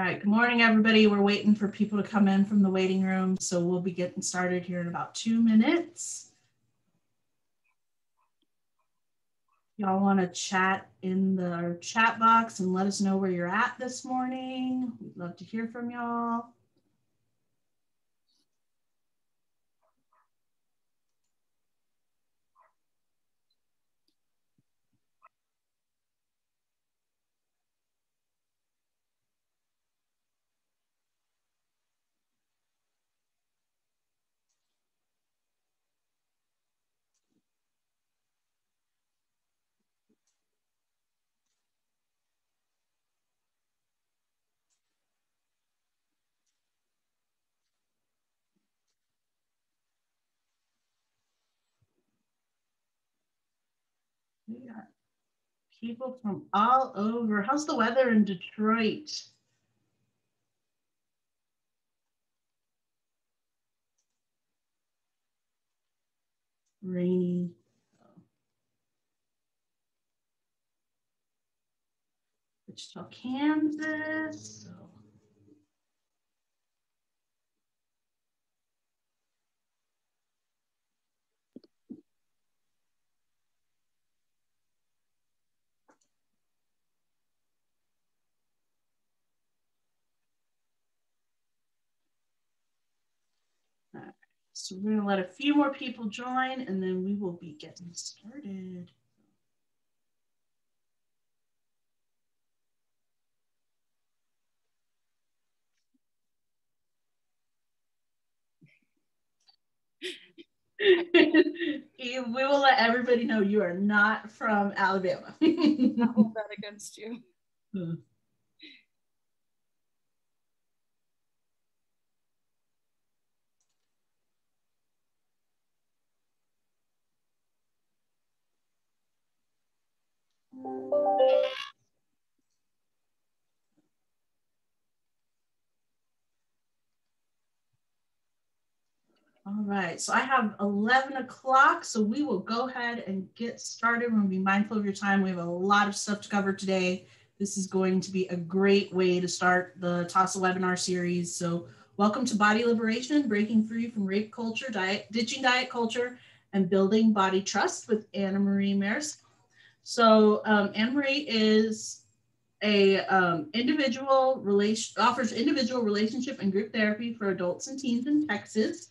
right, good morning, everybody. We're waiting for people to come in from the waiting room, so we'll be getting started here in about 2 minutes. Y'all want to chat in the chat box and let us know where you're at this morning. We'd love to hear from y'all. We got people from all over. How's the weather in Detroit? Rainy. Wichita, Kansas. So. So we're going to let a few more people join, and then we will be getting started. We will let everybody know you are not from Alabama. I'll hold that against you. All right, so I have 11 o'clock, so we will go ahead and get started. We're going to be mindful of your time. We have a lot of stuff to cover today. This is going to be a great way to start the TASA webinar series. So welcome to Body Liberation, Breaking Free from Rape Culture, Ditching Diet Culture, and Building Body Trust with Ani Mirasol. So Ani Mirasol is offers individual relationship and group therapy for adults and teens in Texas.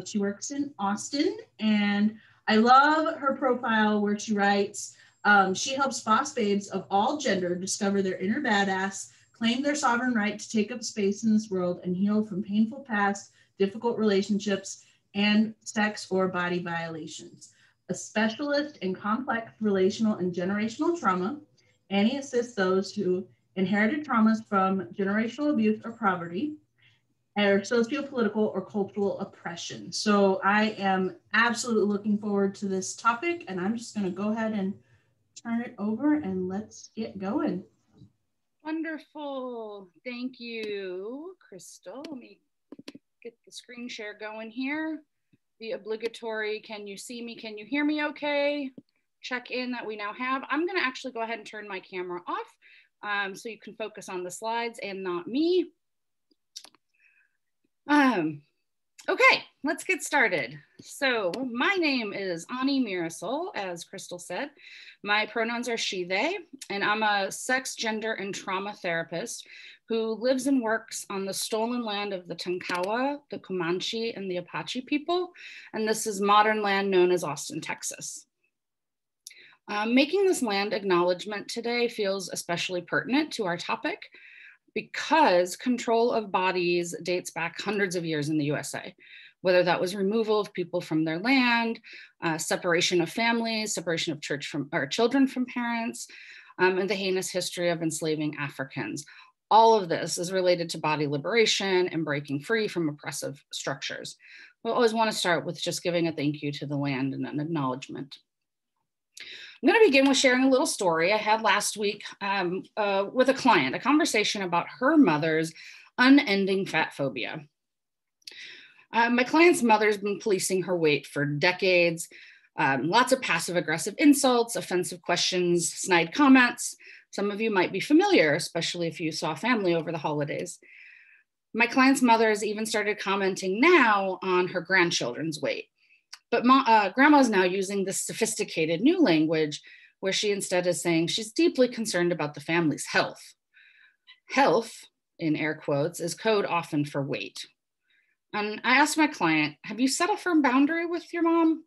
She works in Austin, and I love her profile where she writes, she helps boss babes of all gender discover their inner badass, claim their sovereign right to take up space in this world, and heal from painful past, difficult relationships, and sex or body violations. A specialist in complex relational and generational trauma, Ani assists those who inherited traumas from generational abuse or poverty, or sociopolitical or cultural oppression. So I am absolutely looking forward to this topic, and I'm just going to go ahead and turn it over and let's get going. Wonderful. Thank you, Crystal. Let me get the screen share going here. The obligatory, can you see me? Can you hear me okay? Check in that we now have. I'm going to actually go ahead and turn my camera off so you can focus on the slides and not me. Okay, let's get started. So my name is Ani Mirasol, as Crystal said. My pronouns are she, they, and I'm a sex, gender, and trauma therapist who lives and works on the stolen land of the Tonkawa, the Comanche, and the Apache people. And this is modern land known as Austin, Texas. Making this land acknowledgement today feels especially pertinent to our topic because control of bodies dates back hundreds of years in the USA, whether that was removal of people from their land, separation of families, separation of children from parents, and the heinous history of enslaving Africans. All of this is related to body liberation and breaking free from oppressive structures. We always want to start with just giving a thank you to the land and an acknowledgement. I'm going to begin with sharing a little story I had last week with a client, a conversation about her mother's unending fat phobia. My client's mother's been policing her weight for decades, lots of passive aggressive insults, offensive questions, snide comments, Some of you might be familiar, especially if you saw family over the holidays. My client's mother has even started commenting now on her grandchildren's weight. But grandma's now using this sophisticated new language where she instead is saying she's deeply concerned about the family's health. Health, in air quotes, is code often for weight. And I asked my client, have you set a firm boundary with your mom?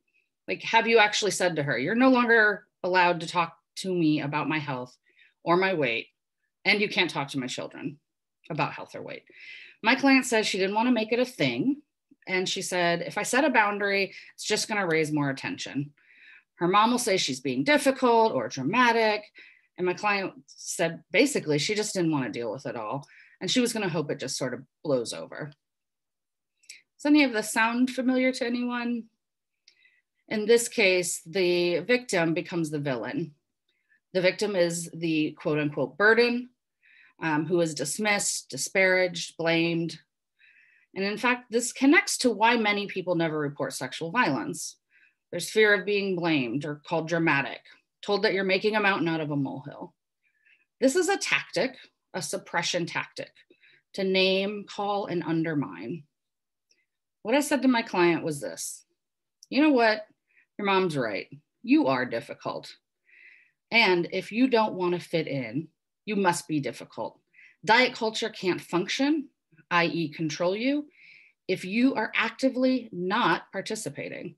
Like, have you actually said to her, you're no longer allowed to talk to me about my health or my weight, and you can't talk to my children about health or weight? My client says she didn't want to make it a thing. And she said, if I set a boundary, it's just going to raise more attention. Her mom will say she's being difficult or dramatic. And my client said, basically, she just didn't want to deal with it all. And she was going to hope it just sort of blows over. Does any of this sound familiar to anyone? In this case, the victim becomes the villain. The victim is the quote unquote burden, who is dismissed, disparaged, blamed. And in fact, this connects to why many people never report sexual violence. There's fear of being blamed or called dramatic, told that you're making a mountain out of a molehill. This is a tactic, a suppression tactic, to name, call, and undermine. What I said to my client was this: you know what? Your mom's right. You are difficult. And if you don't want to fit in, you must be difficult. Diet culture can't function, i.e. control you, if you are actively not participating.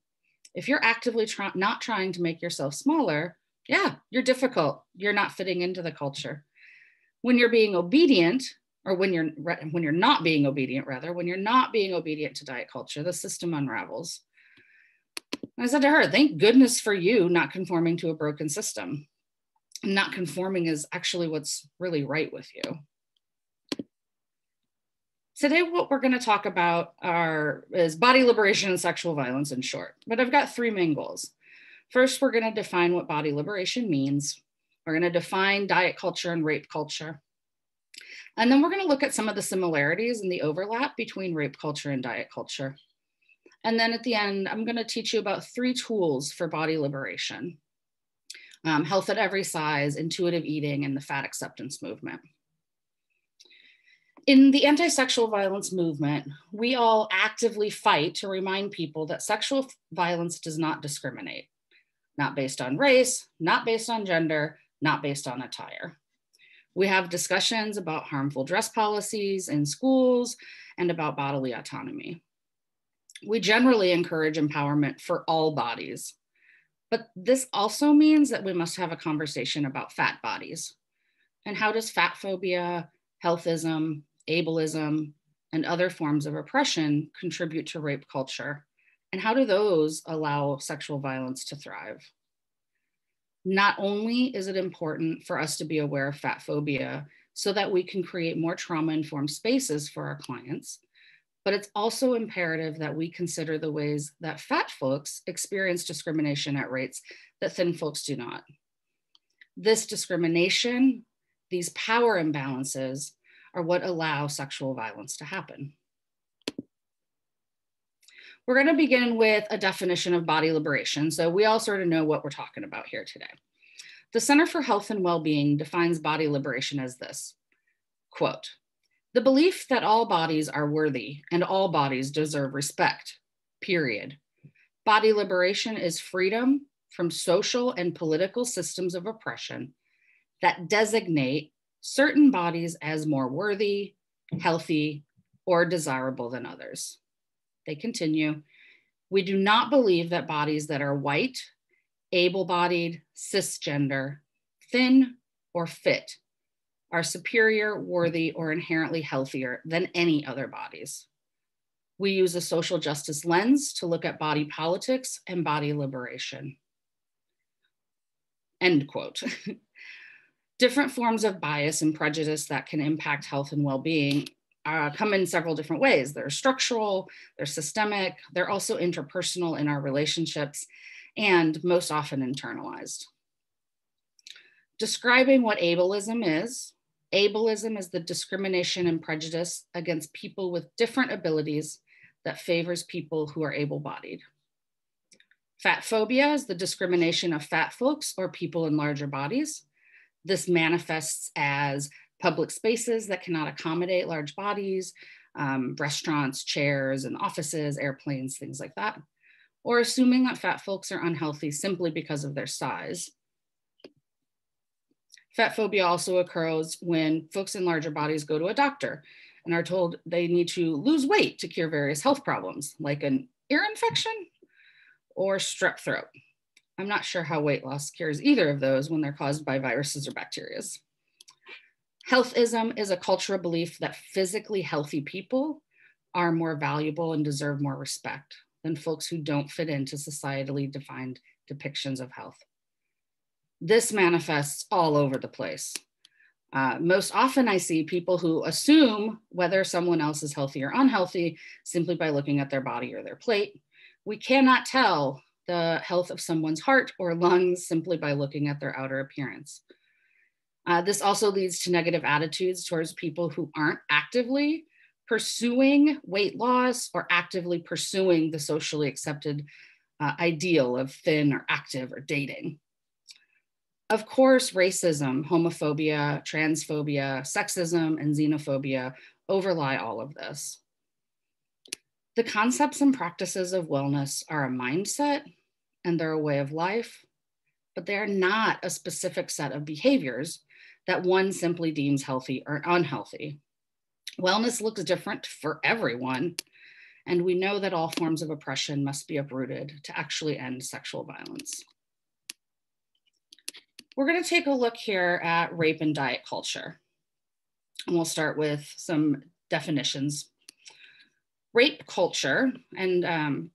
If you're actively not trying to make yourself smaller, yeah, you're difficult. You're not fitting into the culture. When you're being obedient, or when you're not being obedient, rather, when you're not being obedient to diet culture, the system unravels. I said to her, thank goodness for you not conforming to a broken system. Not conforming is actually what's really right with you. Today, what we're going to talk about is body liberation and sexual violence in short, but I've got three main goals. First, we're going to define what body liberation means. We're going to define diet culture and rape culture. And then we're going to look at some of the similarities and the overlap between rape culture and diet culture. And then at the end, I'm going to teach you about 3 tools for body liberation: health at every size, intuitive eating, and the fat acceptance movement. In the anti-sexual violence movement, we all actively fight to remind people that sexual violence does not discriminate, not based on race, not based on gender, not based on attire. We have discussions about harmful dress policies in schools and about bodily autonomy. We generally encourage empowerment for all bodies, but this also means that we must have a conversation about fat bodies. And how does fat phobia, healthism, ableism, and other forms of oppression contribute to rape culture? And how do those allow sexual violence to thrive? Not only is it important for us to be aware of fat phobia so that we can create more trauma-informed spaces for our clients, but it's also imperative that we consider the ways that fat folks experience discrimination at rates that thin folks do not. This discrimination, these power imbalances, are what allow sexual violence to happen. We're going to begin with a definition of body liberation, so we all sort of know what we're talking about here today. The Center for Health and Wellbeing defines body liberation as this, quote, "The belief that all bodies are worthy and all bodies deserve respect, period. Body liberation is freedom from social and political systems of oppression that designate certain bodies as more worthy, healthy, or desirable than others." They continue, "We do not believe that bodies that are white, able-bodied, cisgender, thin, or fit are superior, worthy, or inherently healthier than any other bodies. We use a social justice lens to look at body politics and body liberation." End quote. Different forms of bias and prejudice that can impact health and well-being come in several different ways. They're structural, they're systemic, they're also interpersonal in our relationships, and most often internalized. Describing what ableism is the discrimination and prejudice against people with different abilities that favors people who are able-bodied. Fat phobia is the discrimination of fat folks or people in larger bodies This manifests as public spaces that cannot accommodate large bodies, restaurants, chairs, and offices, airplanes, things like that, or assuming that fat folks are unhealthy simply because of their size. Fat phobia also occurs when folks in larger bodies go to a doctor and are told they need to lose weight to cure various health problems, like an ear infection or strep throat. I'm not sure how weight loss cures either of those when they're caused by viruses or bacteria. Healthism is a cultural belief that physically healthy people are more valuable and deserve more respect than folks who don't fit into societally defined depictions of health. This manifests all over the place. Most often I see people who assume whether someone else is healthy or unhealthy simply by looking at their body or their plate. We cannot tell the health of someone's heart or lungs simply by looking at their outer appearance. This also leads to negative attitudes towards people who aren't actively pursuing weight loss or actively pursuing the socially accepted ideal of thin or active or dating. Of course, racism, homophobia, transphobia, sexism, and xenophobia overlie all of this. The concepts and practices of wellness are a mindset and they're a way of life, but they are not a specific set of behaviors that one simply deems healthy or unhealthy. Wellness looks different for everyone, and we know that all forms of oppression must be uprooted to actually end sexual violence. We're going to take a look here at rape and diet culture. And we'll start with some definitions. Rape culture, and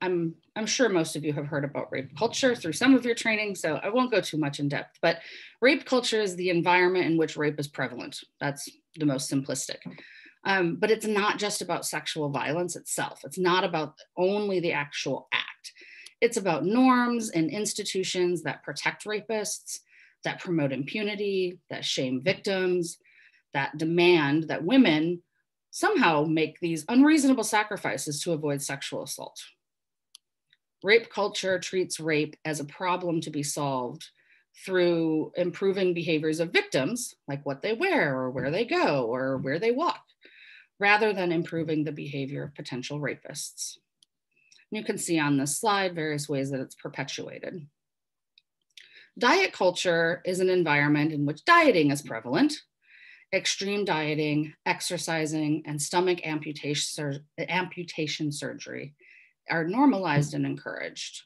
I'm sure most of you have heard about rape culture through some of your training, so I won't go too much in depth, but rape culture is the environment in which rape is prevalent. That's the most simplistic. But it's not just about sexual violence itself. It's not about only the actual act. It's about norms and institutions that protect rapists, that promote impunity, that shame victims, that demand that women somehow make these unreasonable sacrifices to avoid sexual assault. Rape culture treats rape as a problem to be solved through improving behaviors of victims, like what they wear or where they go or where they walk, rather than improving the behavior of potential rapists. You can see on this slide various ways that it's perpetuated. Diet culture is an environment in which dieting is prevalent. Extreme dieting, exercising, and stomach amputation surgery are normalized and encouraged.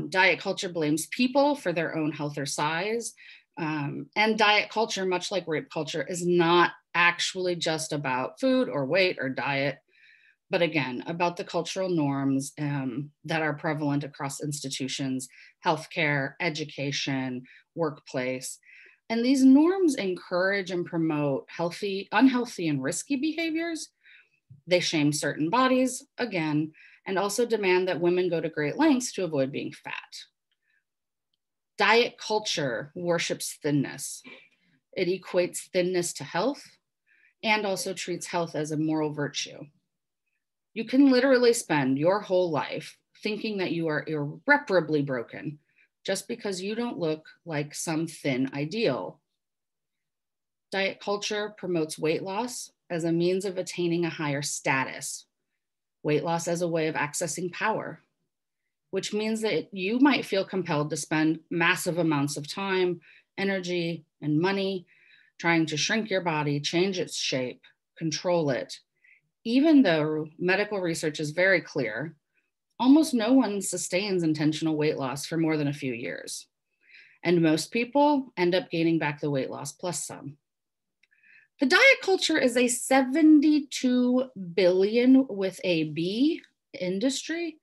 Diet culture blames people for their own health or size. And diet culture, much like rape culture, is not actually just about food or weight or diet, but again, about the cultural norms that are prevalent across institutions, healthcare, education, workplace. And these norms encourage and promote healthy, unhealthy, and risky behaviors. They shame certain bodies, again, and also demand that women go to great lengths to avoid being fat. Diet culture worships thinness. It equates thinness to health and also treats health as a moral virtue. You can literally spend your whole life thinking that you are irreparably broken just because you don't look like some thin ideal. Diet culture promotes weight loss as a means of attaining a higher status, weight loss as a way of accessing power, which means that you might feel compelled to spend massive amounts of time, energy, and money trying to shrink your body, change its shape, control it. Even though medical research is very clear, almost no one sustains intentional weight loss for more than a few years. And most people end up gaining back the weight loss plus some. The diet culture is a $72 billion with a B industry,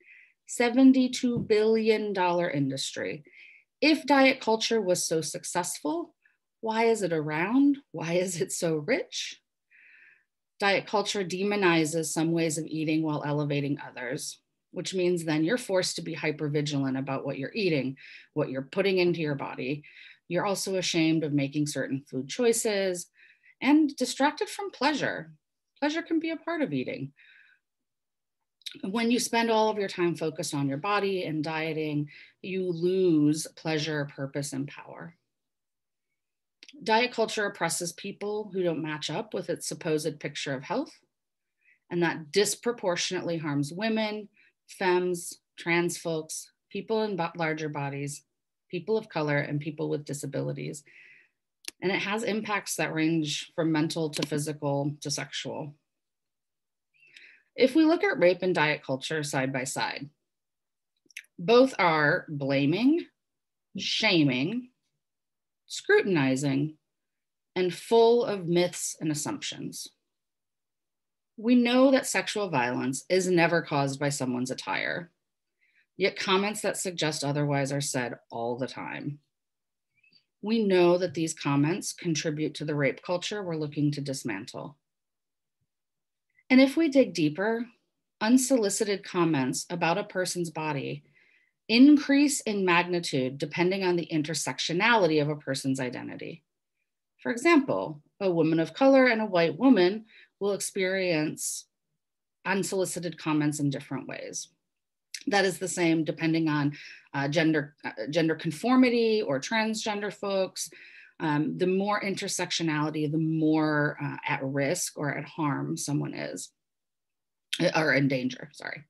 $72 billion industry. If diet culture was so successful, why is it around? Why is it so rich? Diet culture demonizes some ways of eating while elevating others, which means then you're forced to be hypervigilant about what you're eating, what you're putting into your body. You're also ashamed of making certain food choices and distracted from pleasure. Pleasure can be a part of eating. When you spend all of your time focused on your body and dieting, you lose pleasure, purpose, and power. Diet culture oppresses people who don't match up with its supposed picture of health, and that disproportionately harms women, femmes, trans folks, people in larger bodies, people of color, and people with disabilities. And it has impacts that range from mental to physical to sexual. If we look at rape and diet culture side by side, both are blaming, shaming, scrutinizing, and full of myths and assumptions. We know that sexual violence is never caused by someone's attire, yet comments that suggest otherwise are said all the time. We know that these comments contribute to the rape culture we're looking to dismantle. And if we dig deeper, unsolicited comments about a person's body increase in magnitude depending on the intersectionality of a person's identity. For example, a woman of color and a white woman will experience unsolicited comments in different ways. That is the same depending on gender conformity or transgender folks. The more intersectionality, the more at risk or at harm someone is, or in danger, sorry.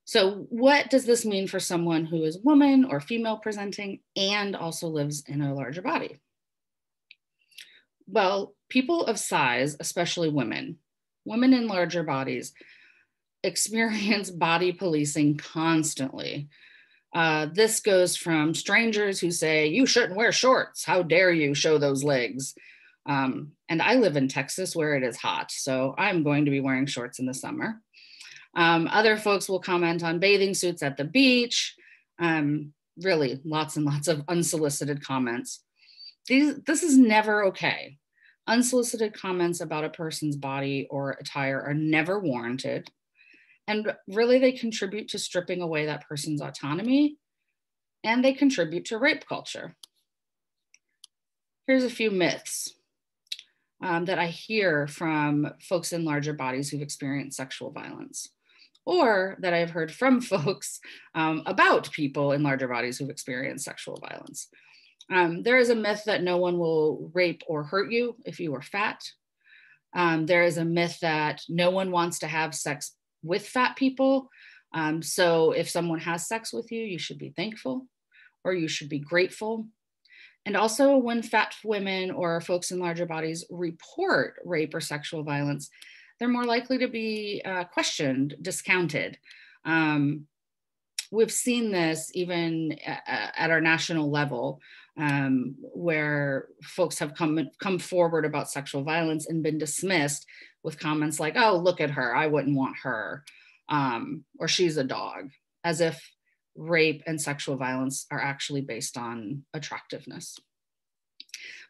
So what does this mean for someone who is woman or female presenting and also lives in a larger body? Well, people of size, especially women in larger bodies, experience body policing constantly. This goes from strangers who say, "You shouldn't wear shorts. How dare you show those legs?" And I live in Texas where it is hot, so I'm going to be wearing shorts in the summer. Other folks will comment on bathing suits at the beach. Really, lots and lots of unsolicited comments. This is never okay. Unsolicited comments about a person's body or attire are never warranted. And really, they contribute to stripping away that person's autonomy, and they contribute to rape culture. Here's a few myths that I hear from folks in larger bodies who've experienced sexual violence, or that I've heard from folks about people in larger bodies who've experienced sexual violence. There is a myth that no one will rape or hurt you if you are fat. There is a myth that no one wants to have sex with fat people. So if someone has sex with you, you should be thankful or you should be grateful. And also when fat women or folks in larger bodies report rape or sexual violence, they're more likely to be questioned, discounted. We've seen this even at our national level, where folks have come forward about sexual violence and been dismissed with comments like, "Oh, look at her, I wouldn't want her," or "she's a dog," as if rape and sexual violence are actually based on attractiveness.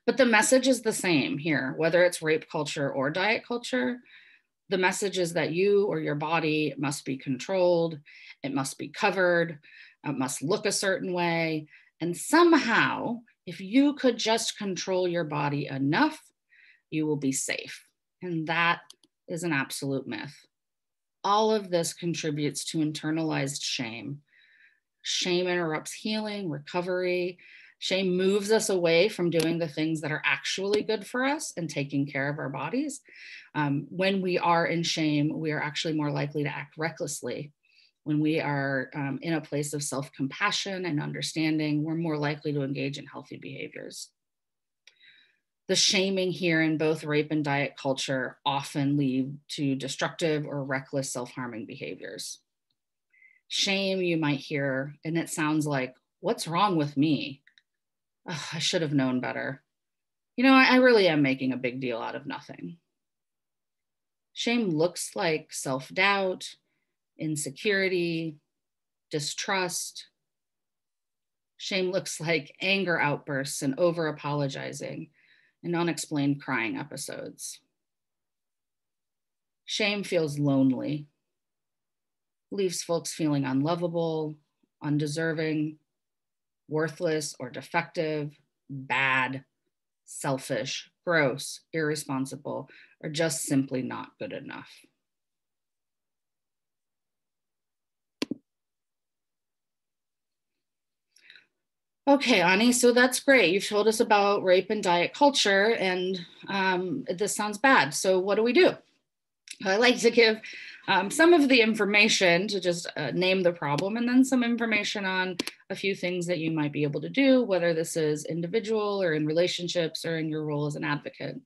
But the message is the same here, whether it's rape culture or diet culture. The message is that you or your body must be controlled, it must be covered, it must look a certain way. And somehow, if you could just control your body enough, you will be safe. And that is an absolute myth. All of this contributes to internalized shame. Shame interrupts healing, recovery. Shame moves us away from doing the things that are actually good for us and taking care of our bodies. When we are in shame, we are actually more likely to act recklessly. When we are in a place of self-compassion and understanding, we're more likely to engage in healthy behaviors. The shaming here in both rape and diet culture often lead to destructive or reckless self-harming behaviors. Shame, you might hear, and it sounds like, "What's wrong with me? Oh, I should have known better. You know, I really am making a big deal out of nothing." Shame looks like self-doubt, insecurity, distrust. Shame looks like anger outbursts and over-apologizing and unexplained crying episodes. Shame feels lonely, leaves folks feeling unlovable, undeserving, worthless or defective, bad, selfish, gross, irresponsible, or just simply not good enough. Okay, Ani, so that's great. You've told us about rape and diet culture, and this sounds bad. So what do we do? I like to give some of the information to just name the problem, and then some information on a few things that you might be able to do, whether this is individual or in relationships or in your role as an advocate.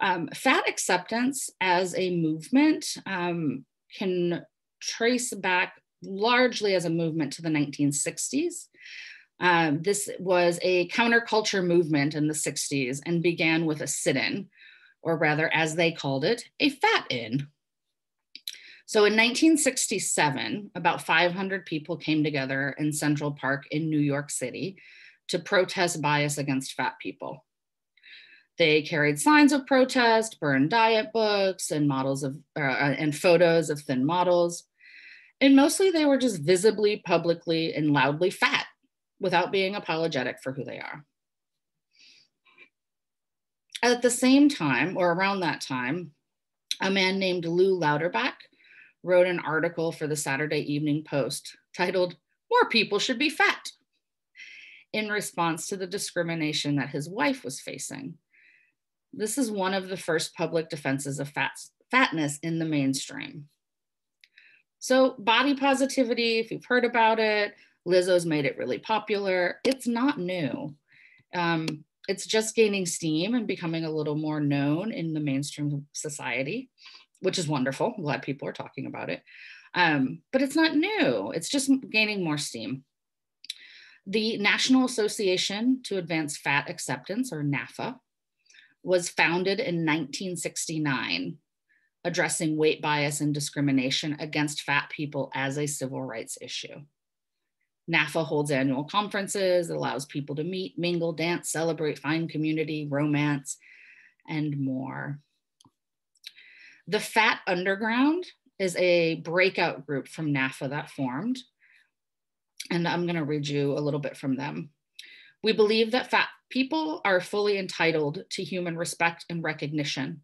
Fat acceptance as a movement can trace back largely as a movement to the 1960s. This was a counterculture movement in the 60s and began with a sit-in, or rather, as they called it, a fat-in. So in 1967, about 500 people came together in Central Park in New York City to protest bias against fat people. They carried signs of protest, burned diet books, and and photos of thin models. And mostly they were just visibly, publicly, and loudly fat without being apologetic for who they are. At the same time, or around that time, a man named Lou Lauterbach wrote an article for the Saturday Evening Post titled, "More People Should Be Fat," in response to the discrimination that his wife was facing. This is one of the first public defenses of fatness in the mainstream. So body positivity, if you've heard about it, Lizzo's made it really popular. It's not new. It's just gaining steam and becoming a little more known in the mainstream society, which is wonderful. I'm glad people are talking about it. But it's not new. It's just gaining more steam. The National Association to Advance Fat Acceptance, or NAFA, was founded in 1969, addressing weight bias and discrimination against fat people as a civil rights issue. NAFA holds annual conferences, allows people to meet, mingle, dance, celebrate, find community, romance, and more. The Fat Underground is a breakout group from NAFA that formed, and I'm going to read you a little bit from them. "We believe that fat people are fully entitled to human respect and recognition.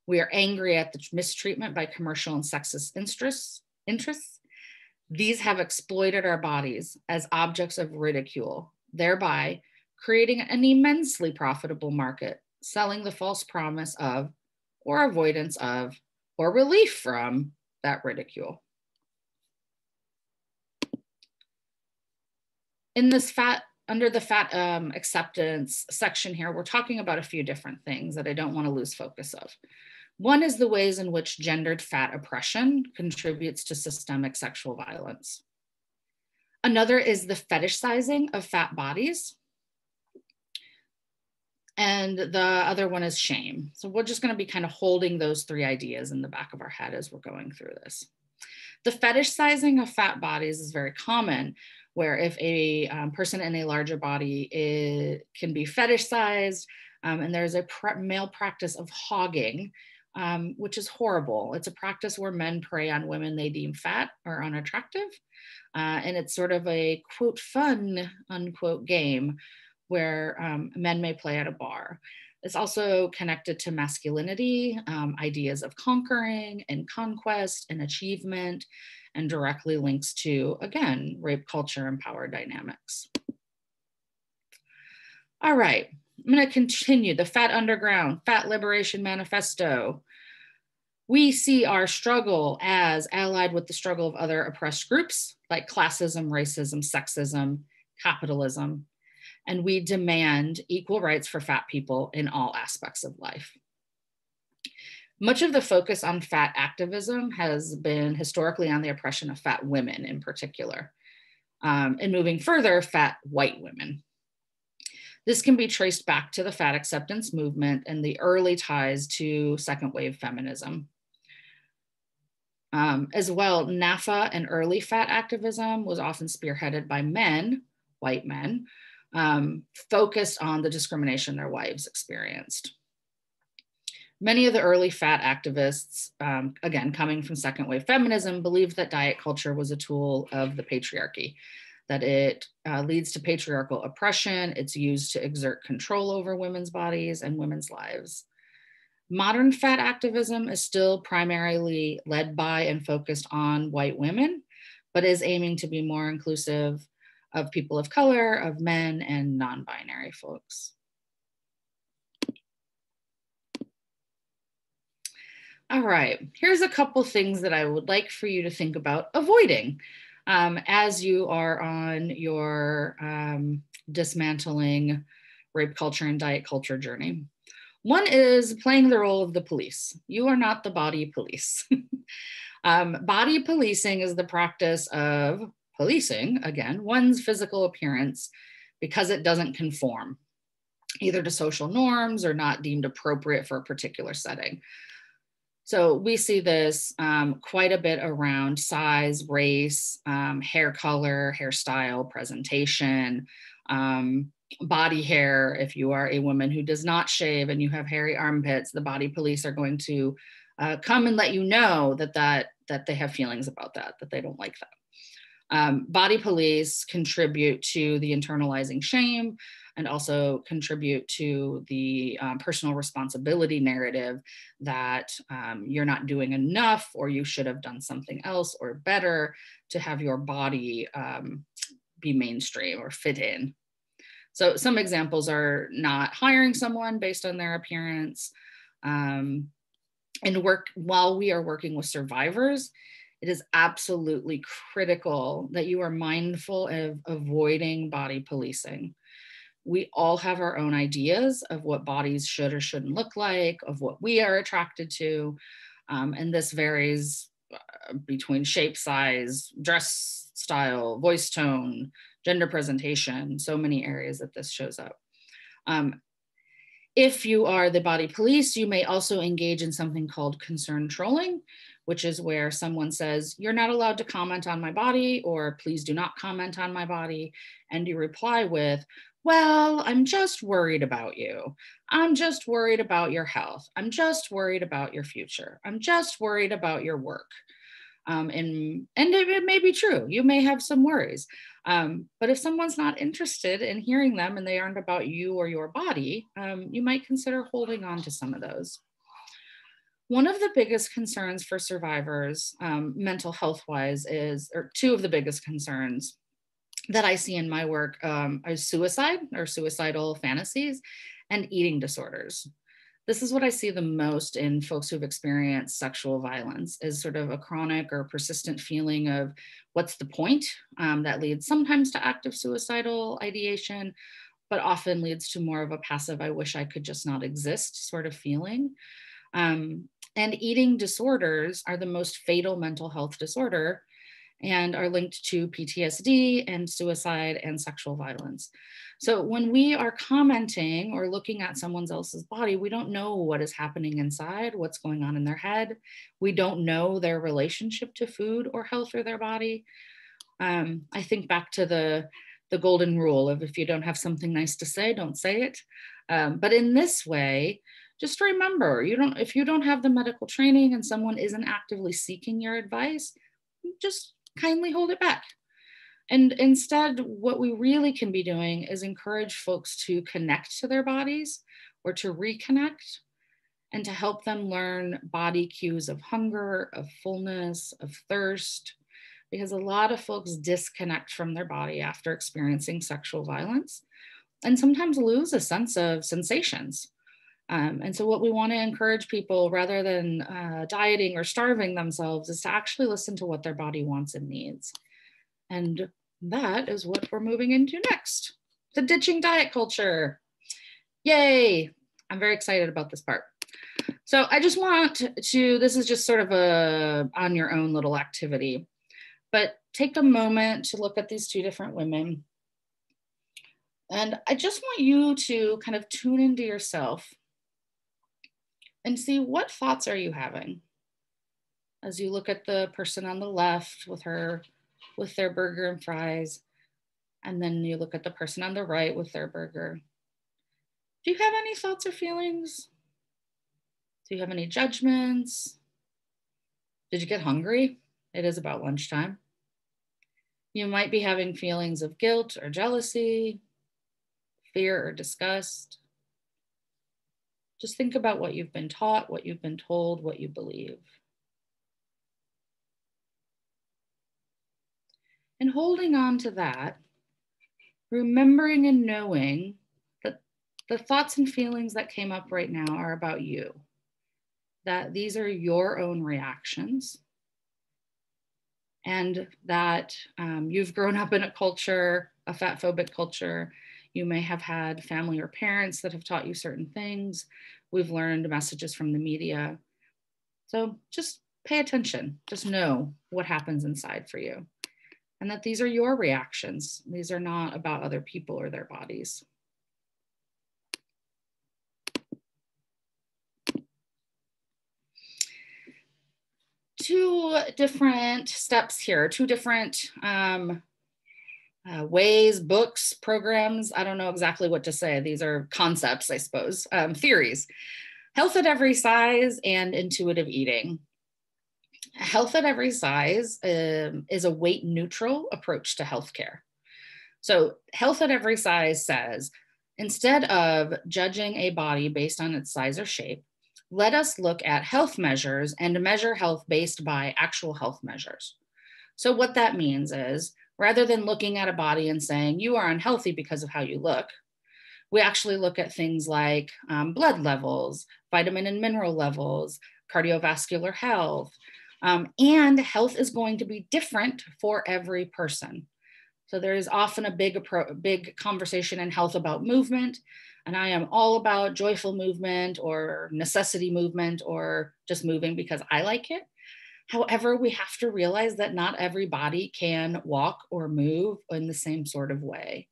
We are angry at the mistreatment by commercial and sexist interests. These have exploited our bodies as objects of ridicule, thereby creating an immensely profitable market, selling the false promise of, or avoidance of, or relief from that ridicule." In this under the fat acceptance section here, we're talking about a few different things that I don't want to lose focus of. One is the ways in which gendered fat oppression contributes to systemic sexual violence. Another is the fetishizing of fat bodies. And the other one is shame. So we're just going to be kind of holding those three ideas in the back of our head as we're going through this. The fetishizing of fat bodies is very common, where if a person in a larger body can be fetishized, and there's a male practice of hogging, which is horrible. It's a practice where men prey on women they deem fat or unattractive. And it's sort of a, quote, fun, unquote, game where men may play at a bar. It's also connected to masculinity, ideas of conquering and conquest and achievement, and directly links to, again, rape culture and power dynamics. All right, I'm going to continue. The Fat Underground, Fat Liberation Manifesto. We see our struggle as allied with the struggle of other oppressed groups like classism, racism, sexism, capitalism, and we demand equal rights for fat people in all aspects of life. Much of the focus on fat activism has been historically on the oppression of fat women in particular, and moving further, fat white women. This can be traced back to the fat acceptance movement and the early ties to second wave feminism. As well, NAFA and early fat activism was often spearheaded by men, white men, focused on the discrimination their wives experienced. Many of the early fat activists, again, coming from second wave feminism, believed that diet culture was a tool of the patriarchy, that it leads to patriarchal oppression. It's used to exert control over women's bodies and women's lives. Modern fat activism is still primarily led by and focused on white women, but is aiming to be more inclusive of people of color, of men, and non-binary folks. All right, here's a couple things that I would like for you to think about avoiding as you are on your dismantling rape culture and diet culture journey. One is playing the role of the police. You are not the body police. Body policing is the practice of policing, again, one's physical appearance because it doesn't conform either to social norms or not deemed appropriate for a particular setting. So we see this quite a bit around size, race, hair color, hairstyle, presentation, body hair. If you are a woman who does not shave and you have hairy armpits, the body police are going to come and let you know that they have feelings about that they don't like that. Body police contribute to the internalizing shame and also contribute to the personal responsibility narrative that you're not doing enough or you should have done something else or better to have your body be mainstream or fit in. So some examples are not hiring someone based on their appearance. And while we are working with survivors, it is absolutely critical that you are mindful of avoiding body policing. We all have our own ideas of what bodies should or shouldn't look like, of what we are attracted to. And this varies between shape, size, dress style, voice tone, gender presentation, so many areas that this shows up. If you are the body police, you may also engage in something called concern trolling, which is where someone says, you're not allowed to comment on my body, or please do not comment on my body. And you reply with, well, I'm just worried about you. I'm just worried about your health. I'm just worried about your future. I'm just worried about your work. And it may be true. You may have some worries. But if someone's not interested in hearing them and they aren't about you or your body, you might consider holding on to some of those. One of the biggest concerns for survivors, mental health wise, or two of the biggest concerns that I see in my work are suicide or suicidal fantasies and eating disorders. This is what I see the most in folks who've experienced sexual violence, is sort of a chronic or persistent feeling of what's the point that leads sometimes to active suicidal ideation, but often leads to more of a passive, I wish I could just not exist sort of feeling. And eating disorders are the most fatal mental health disorder and are linked to PTSD and suicide and sexual violence. So when we are commenting or looking at someone else's body, we don't know what is happening inside, what's going on in their head. We don't know their relationship to food or health or their body. I think back to the golden rule of if you don't have something nice to say, don't say it. But in this way, just remember, if you don't have the medical training and someone isn't actively seeking your advice, just kindly hold it back. And instead, what we really can be doing is encourage folks to connect to their bodies or to reconnect and to help them learn body cues of hunger, of fullness, of thirst, because a lot of folks disconnect from their body after experiencing sexual violence and sometimes lose a sense of sensations. And so what we want to encourage people, rather than dieting or starving themselves, is to actually listen to what their body wants and needs. And that is what we're moving into next, the ditching diet culture. Yay! I'm very excited about this part. So I just want to, this is just sort of a on your own little activity, but take a moment to look at these two different women. And I just want you to kind of tune into yourself and see what thoughts are you having as you look at the person on the left with their burger and fries, and then you look at the person on the right with their burger. Do you have any thoughts or feelings? Do you have any judgments? Did you get hungry? It is about lunchtime. You might be having feelings of guilt or jealousy, fear or disgust. Just think about what you've been taught, what you've been told, what you believe. And holding on to that, remembering and knowing that the thoughts and feelings that came up right now are about you, that these are your own reactions, and that you've grown up in a culture, a fat phobic culture. You may have had family or parents that have taught you certain things. We've learned messages from the media. So just pay attention, just know what happens inside for you, and that these are your reactions. These are not about other people or their bodies. Two different steps here, two different ways, books, programs. I don't know exactly what to say. These are concepts, I suppose, theories. Health at Every Size and intuitive eating. Health at Every Size is a weight neutral approach to healthcare. So Health at Every Size says, instead of judging a body based on its size or shape, let us look at health measures and measure health based by actual health measures. So what that means is, rather than looking at a body and saying, you are unhealthy because of how you look, we actually look at things like blood levels, vitamin and mineral levels, cardiovascular health, and health is going to be different for every person. So there is often a big conversation in health about movement, and I am all about joyful movement or necessity movement or just moving because I like it. However, we have to realize that not everybody can walk or move in the same sort of way,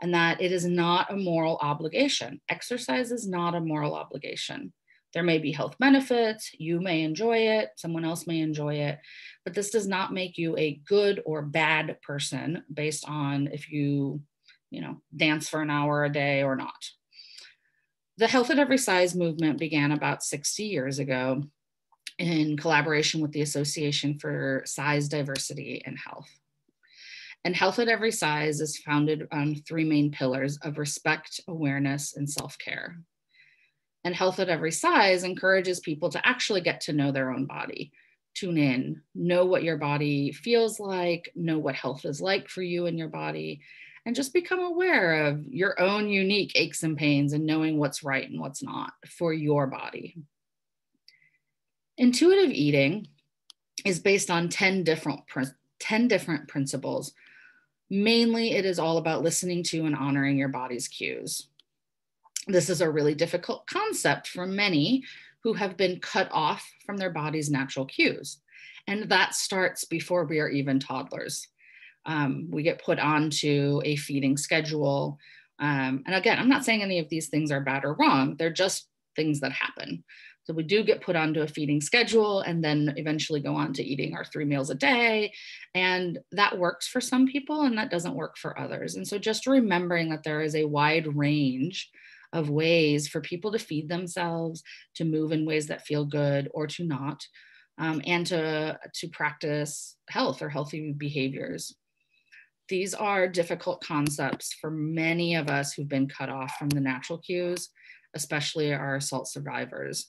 and that it is not a moral obligation. Exercise is not a moral obligation. There may be health benefits, you may enjoy it, someone else may enjoy it, but this does not make you a good or bad person based on if you dance for an hour a day or not. The Health at Every Size movement began about 60 years ago in collaboration with the Association for Size, Diversity, and Health. And Health at Every Size is founded on three main pillars of respect, awareness, and self-care. And Health at Every Size encourages people to actually get to know their own body, tune in, know what your body feels like, know what health is like for you and your body, and just become aware of your own unique aches and pains and knowing what's right and what's not for your body. Intuitive eating is based on 10 different principles. Mainly, it is all about listening to and honoring your body's cues. This is a really difficult concept for many who have been cut off from their body's natural cues. And that starts before we are even toddlers. We get put onto a feeding schedule. And again, I'm not saying any of these things are bad or wrong. They're just things that happen. So we do get put onto a feeding schedule and then eventually go on to eating our 3 meals a day. And that works for some people and that doesn't work for others. And so just remembering that there is a wide range of ways for people to feed themselves, to move in ways that feel good or to not, and to practice health or healthy behaviors. These are difficult concepts for many of us who've been cut off from the natural cues, especially our assault survivors,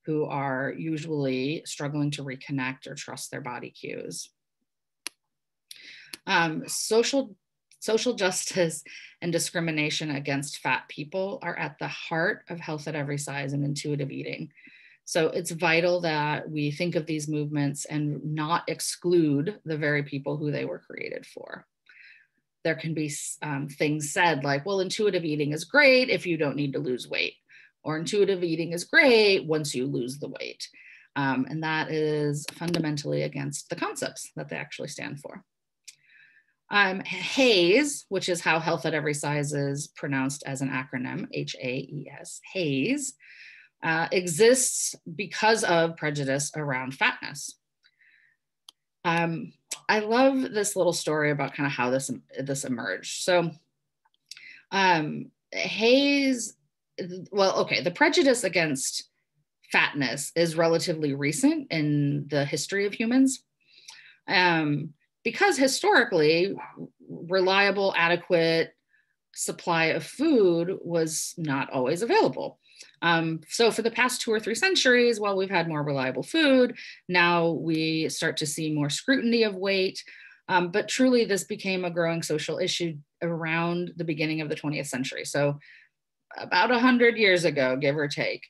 who are usually struggling to reconnect or trust their body cues. Social justice and discrimination against fat people are at the heart of Health at Every Size and intuitive eating. So it's vital that we think of these movements and not exclude the very people who they were created for. There can be things said like, well, intuitive eating is great if you don't need to lose weight, or intuitive eating is great once you lose the weight. And that is fundamentally against the concepts that they actually stand for. Haze, which is how Health at Every Size is pronounced as an acronym, H-A-E-S, Haze, exists because of prejudice around fatness. I love this little story about kind of how this emerged. So Haze, well, okay, the prejudice against fatness is relatively recent in the history of humans. Because historically, reliable, adequate supply of food was not always available. So for the past 2 or 3 centuries, while we've had more reliable food, now we start to see more scrutiny of weight. But truly, this became a growing social issue around the beginning of the 20th century. So about 100 years ago, give or take.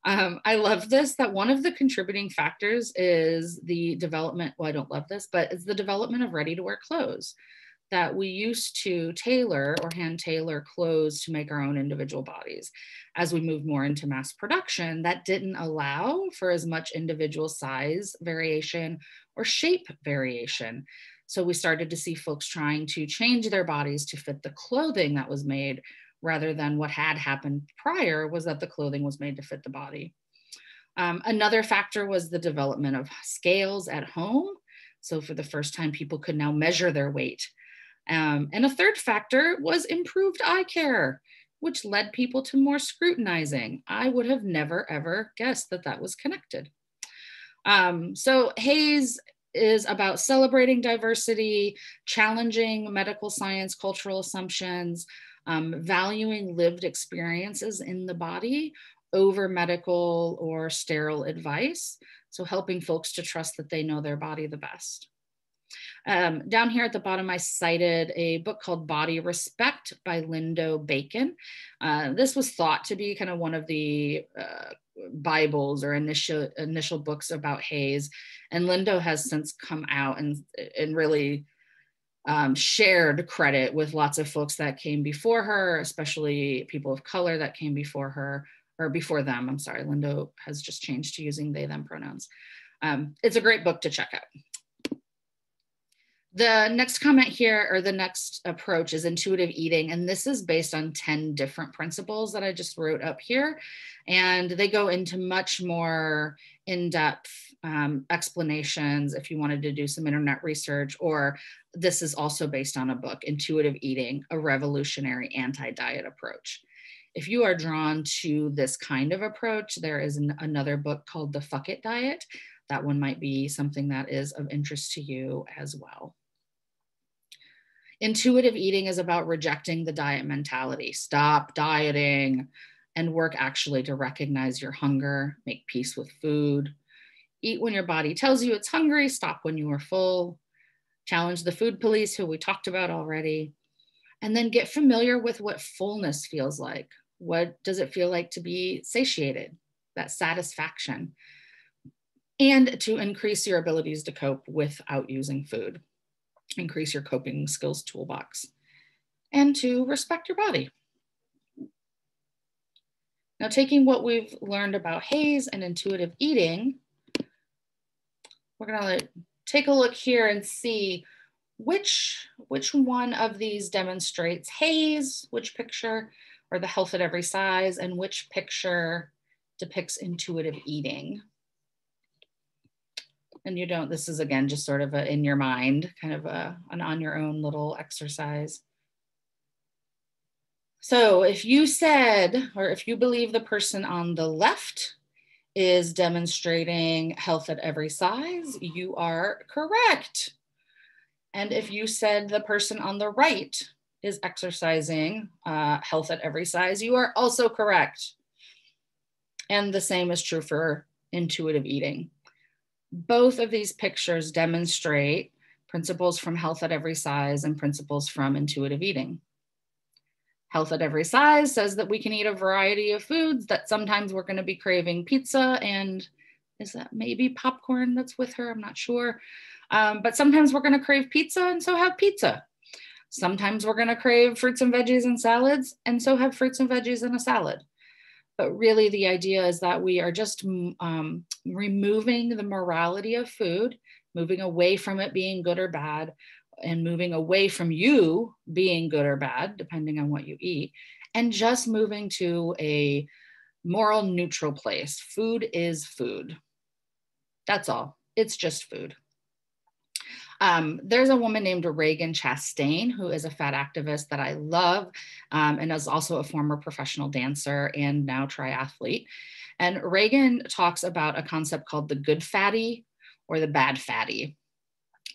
I love this, that one of the contributing factors is the development, well, I don't love this, but it's the development of ready-to-wear clothes, that we used to tailor or hand tailor clothes to make our own individual bodies. As we moved more into mass production, that didn't allow for as much individual size variation or shape variation. So we started to see folks trying to change their bodies to fit the clothing that was made, rather than what had happened prior was that the clothing was made to fit the body. Another factor was the development of scales at home. So for the first time, people could now measure their weight. And a third factor was improved eye care, which led people to more scrutinizing. I would have never, ever guessed that that was connected. So Haze is about celebrating diversity, challenging medical science, cultural assumptions, valuing lived experiences in the body over medical or sterile advice. So helping folks to trust that they know their body the best. Down here at the bottom, I cited a book called Body Respect by Lindo Bacon. This was thought to be kind of one of the Bibles or initial books about Haze. And Lindo has since come out and really shared credit with lots of folks that came before her, especially people of color that came before her, or before them, I'm sorry. Lindo has just changed to using they, them pronouns. It's a great book to check out. The next comment here, or the next approach, is intuitive eating. And this is based on 10 different principles that I just wrote up here. And they go into much more in-depth explanations if you wanted to do some internet research, or this is also based on a book, Intuitive Eating, a Revolutionary Anti-Diet Approach. If you are drawn to this kind of approach, there is another book called The Fuck It Diet. That one might be something that is of interest to you as well. Intuitive eating is about rejecting the diet mentality. Stop dieting and work actually to recognize your hunger, make peace with food. Eat when your body tells you it's hungry, stop when you are full. Challenge the food police, who we talked about already. And then get familiar with what fullness feels like. What does it feel like to be satiated? That satisfaction. And to increase your abilities to cope without using food. Increase your coping skills toolbox. And to respect your body. Now, taking what we've learned about Haze and intuitive eating, we're going to take a look here and see which one of these demonstrates Haze, which picture, or the health at every size, and which picture depicts intuitive eating. And you don't, this is again, just sort of a in your mind, kind of an on your own little exercise. So if you said, or if you believe the person on the left is demonstrating health at every size, you are correct. And if you said the person on the right is exercising health at every size, you are also correct. And the same is true for intuitive eating. Both of these pictures demonstrate principles from health at every size and principles from intuitive eating. Health at every size says that we can eat a variety of foods, that sometimes we're going to be craving pizza, and is that maybe popcorn that's with her? I'm not sure. But sometimes we're going to crave pizza, and so have pizza. Sometimes we're going to crave fruits and veggies and salads, and so have fruits and veggies in a salad. But really the idea is that we are just removing the morality of food, moving away from it being good or bad, and moving away from you being good or bad, depending on what you eat, and just moving to a moral neutral place. Food is food. That's all. It's just food. There's a woman named Reagan Chastain, who is a fat activist that I love, and is also a former professional dancer and now triathlete. And Reagan talks about a concept called the good fatty or the bad fatty.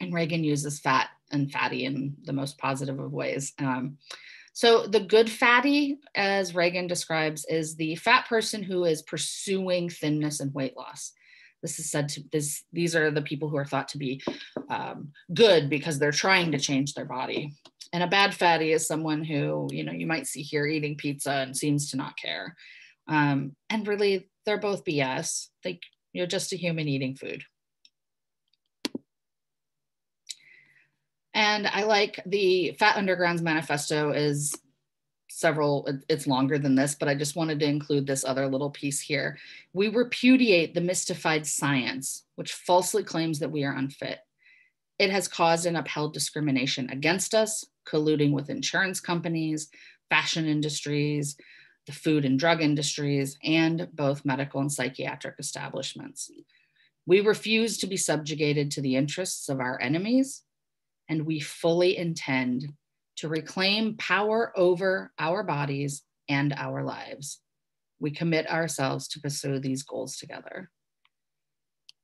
And Reagan uses fat and fatty in the most positive of ways. So the good fatty, as Reagan describes, is the fat person who is pursuing thinness and weight loss. This is said to, these are the people who are thought to be good because they're trying to change their body. And a bad fatty is someone who, you know, you might see here eating pizza and seems to not care. And really, they're both BS. You're just a human eating food. And I like the Fat Underground's manifesto is it's longer than this, but I just wanted to include this other little piece here. We repudiate the mystified science, which falsely claims that we are unfit. It has caused and upheld discrimination against us, colluding with insurance companies, fashion industries, the food and drug industries, and both medical and psychiatric establishments. We refuse to be subjugated to the interests of our enemies, and we fully intend to reclaim power over our bodies and our lives. We commit ourselves to pursue these goals together.